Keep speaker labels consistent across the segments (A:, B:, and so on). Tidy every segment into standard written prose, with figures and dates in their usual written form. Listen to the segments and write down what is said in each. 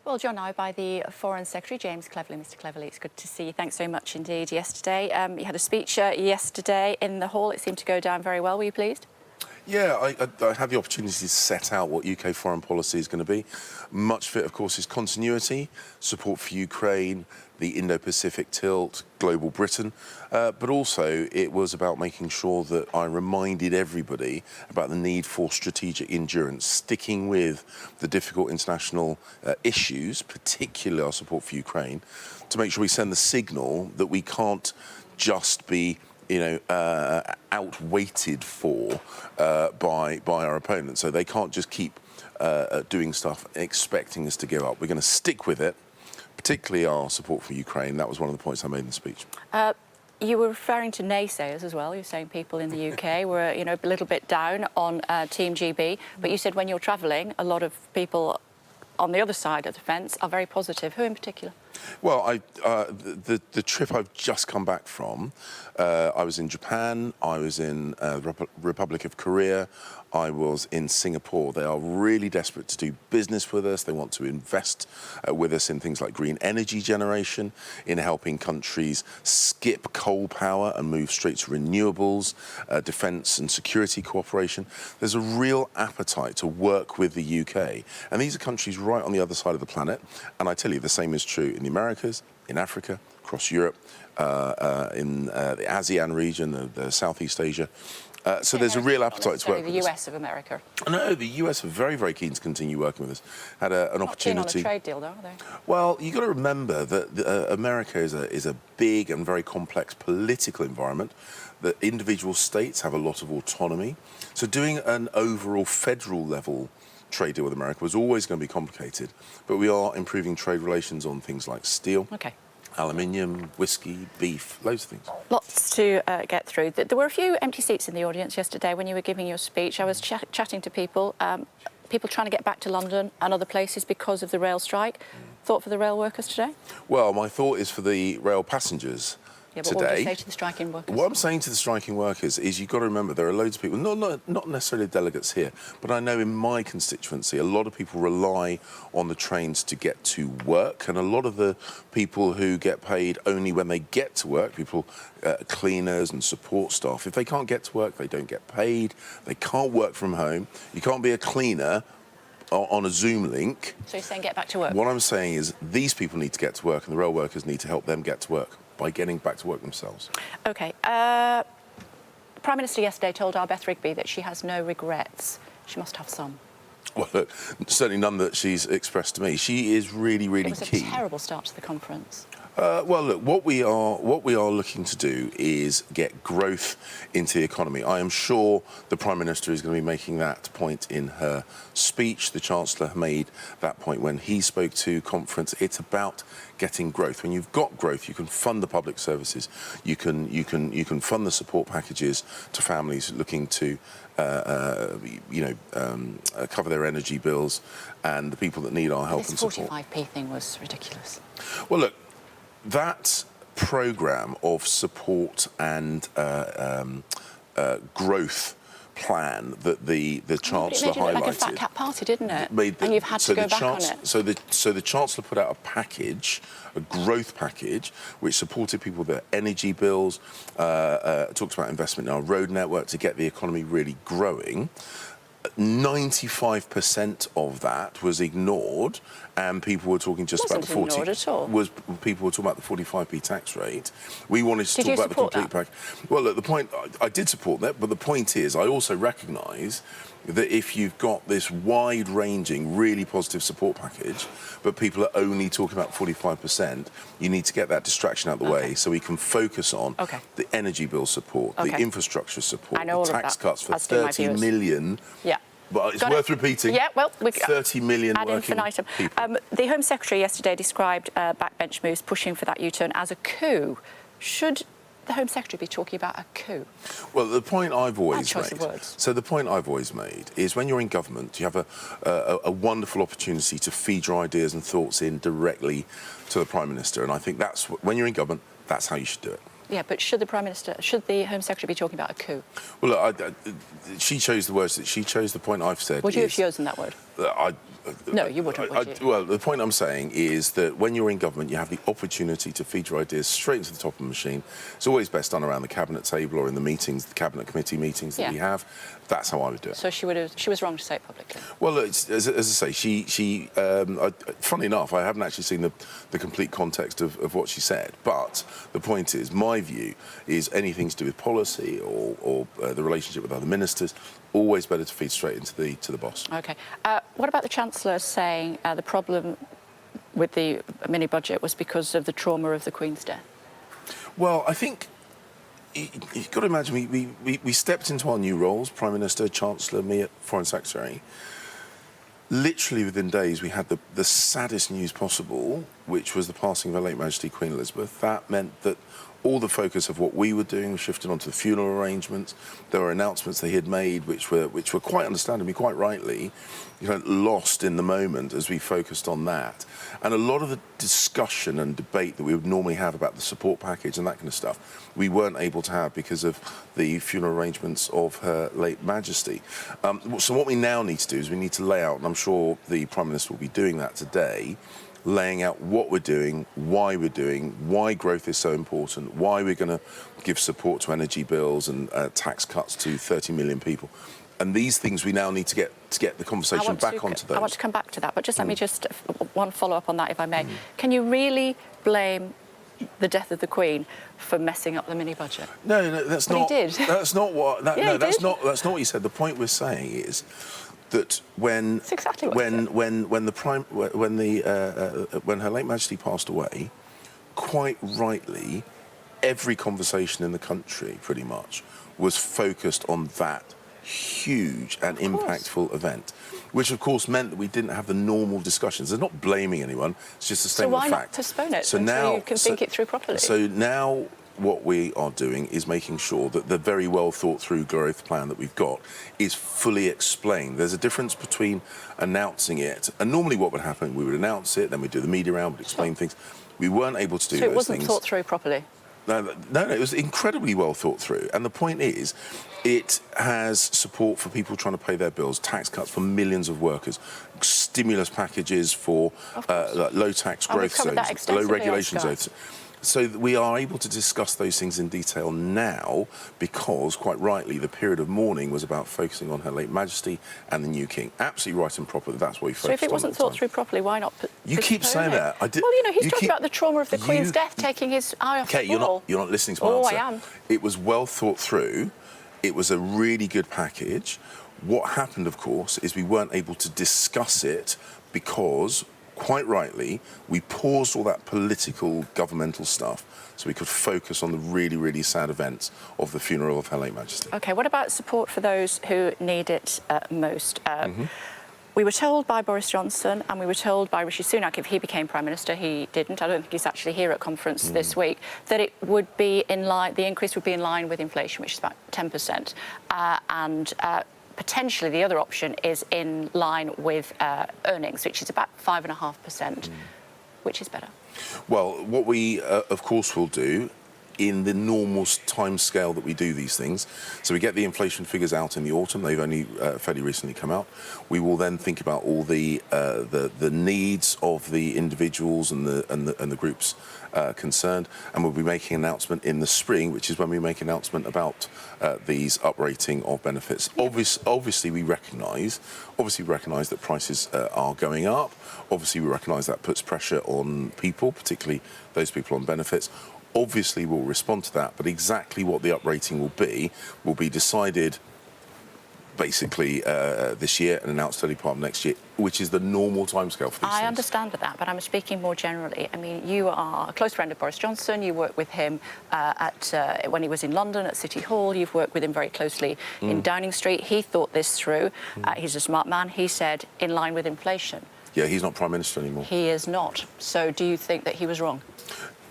A: Well, joined now by the Foreign Secretary, James Cleverly. Mr Cleverly, it's good to see you. Thanks so much indeed yesterday. You had a speech yesterday in the hall. It seemed to go down very well. Were you pleased?
B: Yeah, I had the opportunity to set out what UK foreign policy is going to be. Much of it, of course, is continuity, support for Ukraine, the Indo-Pacific tilt, global Britain, but also it was about making sure that I reminded everybody about the need for strategic endurance, sticking with the difficult international issues, particularly our support for Ukraine, to make sure we send the signal that we can't just be outweighted for by our opponents. So they can't just keep doing stuff expecting us to give up. We're going to stick with it, particularly our support for Ukraine. That was one of the points I made in the speech.
A: You were referring to naysayers as well. You're saying people in the UK were, a little bit down on Team GB. But you said when you're travelling, a lot of people on the other side of the fence are very positive. Who in particular?
B: Well, the trip I've just come back from, I was in Japan, I was in the Republic of Korea, I was in Singapore. They are really desperate to do business with us. They want to invest with us in things like green energy generation, in helping countries skip coal power and move straight to renewables, defence and security cooperation. There's a real appetite to work with the UK. And these are countries right on the other side of the planet. And I tell you, the same is true in the Americas, in Africa, across Europe, in the ASEAN region, the Southeast Asia. So there's a real appetite to work with us.
A: The US of America.
B: No, the US are very, very keen to continue working with us. Had an opportunity.
A: Not keen on a trade deal, though, are they?
B: Well, you've got to remember that America is a big and very complex political environment. That individual states have a lot of autonomy. So doing an overall federal level trade deal with America was always going to be complicated. But we are improving trade relations on things like steel.
A: Okay.
B: Aluminium, whiskey, beef, loads of things.
A: Lots to get through. There were a few empty seats in the audience yesterday when you were giving your speech. I was chatting to people, people trying to get back to London and other places because of the rail strike. Thought for the rail workers today?
B: Well, my thought is for the rail passengers.
A: Yeah, but
B: today,
A: what would you say to the striking workers?
B: What I'm saying to the striking workers is you've got to remember there are loads of people, not necessarily delegates here, but I know in my constituency a lot of people rely on the trains to get to work, and a lot of the people who get paid only when they get to work, people, cleaners and support staff, if they can't get to work, they don't get paid, they can't work from home, you can't be a cleaner on a Zoom link.
A: So you're saying get back to work?
B: What I'm saying is these people need to get to work and the rail workers need to help them get to work by getting back to work themselves.
A: OK. The Prime Minister yesterday told our Beth Rigby that she has no regrets. She must have some.
B: Well, look, certainly none that she's expressed to me. She is really, really keen.
A: It was a terrible start to the conference.
B: Well, look, what we are looking to do is get growth into the economy. I am sure the Prime Minister is going to be making that point in her speech. The Chancellor made that point when he spoke to conference. It's about getting growth. When you've got growth, you can fund the public services. You can fund the support packages to families looking to cover their energy bills and the people that need our help and support.
A: This 45p thing was ridiculous.
B: Well, look, that programme of support and growth plan that the Chancellor highlighted.
A: It made it look like a fat cat party, didn't it? And you've had to go back on it.
B: So the Chancellor put out a package, a growth package, which supported people with their energy bills, talked about investment in our road network to get the economy really growing. 95% of that was ignored, and people were talking just about the 40.
A: At all.
B: People were talking about the 45p tax rate. We wanted to talk about the complete package. Well, look, the point I did support that, but the point is, I also recognise that if you've got this wide-ranging, really positive support package, but people are only talking about 45%, you need to get that distraction out of the way so we can focus on the energy bill support, the infrastructure support, the tax cuts for 30 million.
A: Yeah.
B: But it's worth repeating.
A: Yeah, well,
B: 30 million working people.
A: The Home Secretary yesterday described backbench moves pushing for that U-turn as a coup. Should the Home Secretary be talking about a coup?
B: Well, the point I've always made. So the point I've always made is when you're in government, you have a wonderful opportunity to feed your ideas and thoughts in directly to the Prime Minister, and I think that's when you're in government, that's how you should do it.
A: Yeah, but should the Home Secretary be talking about a coup?
B: Well, look, she chose the words that she chose. The point I've said.
A: Would you have chosen that word? No, you wouldn't, would you?
B: Well, the point I'm saying is that when you're in government, you have the opportunity to feed your ideas straight into the top of the machine. It's always best done around the cabinet table or in the meetings, the cabinet committee meetings that we have. That's how I would do it.
A: So she was wrong to say it publicly.
B: Well, as I say, funny enough, I haven't actually seen the complete context of what she said. But the point is, my view is anything to do with policy or the relationship with other ministers, always better to feed straight into the boss.
A: OK. What about the Chancellor saying the problem with the mini-budget was because of the trauma of the Queen's death?
B: Well, I think you've got to imagine we stepped into our new roles, Prime Minister, Chancellor, me, Foreign Secretary. Literally within days, we had the saddest news possible, which was the passing of Her late Majesty Queen Elizabeth. That meant that all the focus of what we were doing was shifted onto the funeral arrangements. There were announcements they had made, which were quite understandably, quite rightly, lost in the moment as we focused on that. And a lot of the discussion and debate that we would normally have about the support package and that kind of stuff, we weren't able to have because of the funeral arrangements of Her late Majesty. So what we now need to do is we need to lay out, and I'm sure the Prime Minister will be doing that today, laying out what we're doing, why growth is so important, why we're going to give support to energy bills and tax cuts to 30 million people. And these things we now need to get the conversation back onto those.
A: I want to come back to that, but just let me just one follow-up on that, if I may. Can you really blame the death of the Queen for messing up the mini-budget?
B: No, that's not.
A: He did.
B: That's not what.
A: Yeah,
B: no, that's not what you said. The point we're saying is that when Her late Majesty passed away, quite rightly, every conversation in the country pretty much was focused on that huge and impactful event, which of course meant that we didn't have the normal discussions. They're not blaming anyone; it's just a statement of fact.
A: So why not postpone it until you can think it through properly?
B: So now, what we are doing is making sure that the very well thought through growth plan that we've got is fully explained. There's a difference between announcing it, and normally what would happen, we would announce it, then we'd do the media round, we'd explain things. We weren't able to do those things.
A: So it wasn't thought through properly?
B: No, it was incredibly well thought through. And the point is, it has support for people trying to pay their bills, tax cuts for millions of workers, stimulus packages for low tax growth zones, low regulation zones. So we are able to discuss those things in detail now because, quite rightly, the period of mourning was about focusing on Her late Majesty and the new King. Absolutely right and proper. That's what we focused on.
A: So if it wasn't thought through properly, why not?
B: You keep saying that.
A: Well, he's talking about the trauma of the Queen's death, taking his eye off the ball.
B: You're not listening to my answer.
A: I am.
B: It was well thought through. It was a really good package. What happened, of course, is we weren't able to discuss it because, quite rightly, we paused all that political, governmental stuff so we could focus on the really, really sad events of the funeral of Her late Majesty.
A: OK, what about support for those who need it most? We were told by Boris Johnson and we were told by Rishi Sunak, if he became Prime Minister, he didn't, I don't think he's actually here at conference this week, that it would be in line, the increase would be in line with inflation, which is about 10%. Potentially the other option is in line with earnings, which is about 5.5%. Which is better?
B: Well, what we, of course, will do in the normal time scale that we do these things. So we get the inflation figures out in the autumn. They've only fairly recently come out. We will then think about all the needs of the individuals and the groups concerned, and we'll be making an announcement in the spring, which is when we make an announcement about these uprating of benefits. Obviously, we recognise that prices are going up. Obviously, we recognise that puts pressure on people, particularly those people on benefits. Obviously, we'll respond to that, but exactly what the uprating will be decided basically this year and announced early part of next year, which is the normal timescale for these things.
A: I understand that, but I'm speaking more generally. I mean, you are a close friend of Boris Johnson. You worked with him when he was in London at City Hall. You've worked with him very closely in Downing Street. He thought this through. He's a smart man. He said, in line with inflation.
B: Yeah, he's not Prime Minister anymore.
A: He is not. So do you think that he was wrong?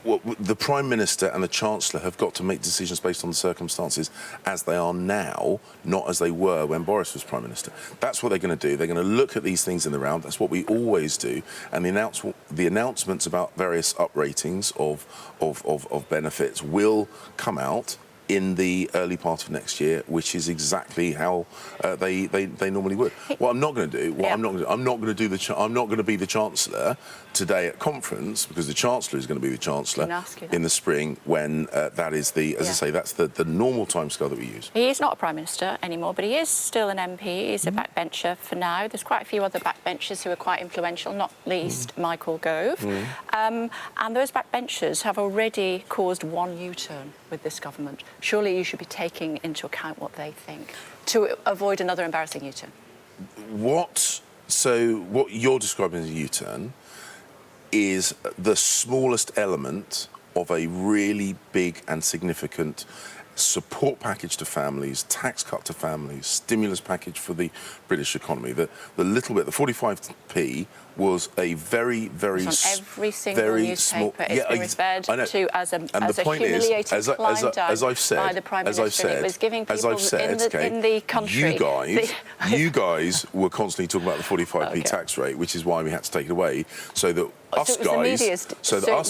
B: Well, the Prime Minister and the Chancellor have got to make decisions based on the circumstances as they are now, not as they were when Boris was Prime Minister. That's what they're going to do. They're going to look at these things in the round. That's what we always do. And the announcements about various upratings of benefits will come out in the early part of next year, which is exactly how they normally would. What I'm not going to do, I'm not going to be the Chancellor today at conference, because the Chancellor is going to be the Chancellor in the spring when that is the, as I say, that's the normal timescale that we use.
A: He is not a Prime Minister anymore, but he is still an MP. He's a backbencher for now. There's quite a few other backbenchers who are quite influential, not least Michael Gove. And those backbenchers have already caused one U-turn with this government. Surely you should be taking into account what they think to avoid another embarrassing U-turn. What
B: you're describing as a U-turn is the smallest element of a really big and significant support package to families, tax cut to families, stimulus package for the British economy. The little bit, the 45p was a very, very
A: on every single
B: very
A: newspaper.
B: Small.
A: It's been referred to as a humiliating climb down by the Prime Minister. It was giving people in the country.
B: You guys were constantly talking about the 45p tax rate, which is why we had to take it away, so that us guys,
A: it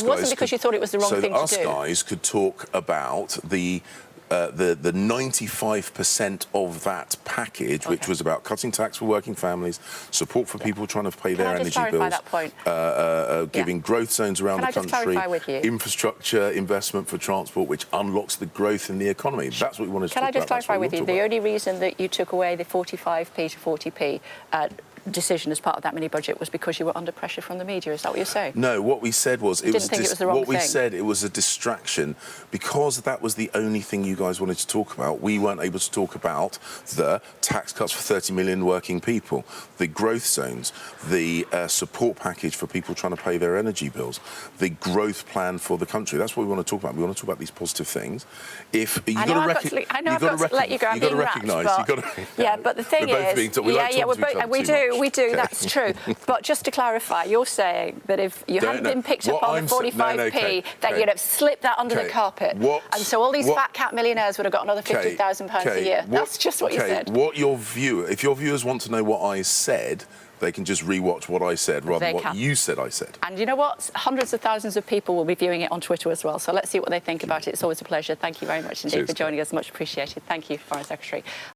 A: wasn't because you thought it was the wrong thing to do.
B: So that us guys could talk about the 95% of that package, which was about cutting tax for working families, support for people trying to pay their energy bills, giving growth zones around the country, infrastructure investment for transport, which unlocks the growth in the economy. That's what we wanted to talk about.
A: Can I just clarify with you? The only reason that you took away the 45p to 40p decision as part of that mini budget was because you were under pressure from the media. Is that what you're saying?
B: No, what we said was it was a distraction, because that was the only thing you guys wanted to talk about. We weren't able to talk about the tax cuts for 30 million working people, the growth zones, the support package for people trying to pay their energy bills, the growth plan for the country. That's what we want to talk about. We want to talk about these positive things. If you got to let you go.
A: You've got to recognise. But the thing is, we do. That's true. But just to clarify, you're saying that if you hadn't been picked up on the 45p, that you'd have slipped that under the carpet, and so all these fat cat millionaires would have got another £50,000 a year. That's just what you said.
B: If your viewers want to know what I said, they can just rewatch what I said rather than what you said I said.
A: And you know what? Hundreds of thousands of people will be viewing it on Twitter as well. So let's see what they think about it. It's always a pleasure. Thank you very much indeed for joining us. Much appreciated. Thank you, Foreign Secretary.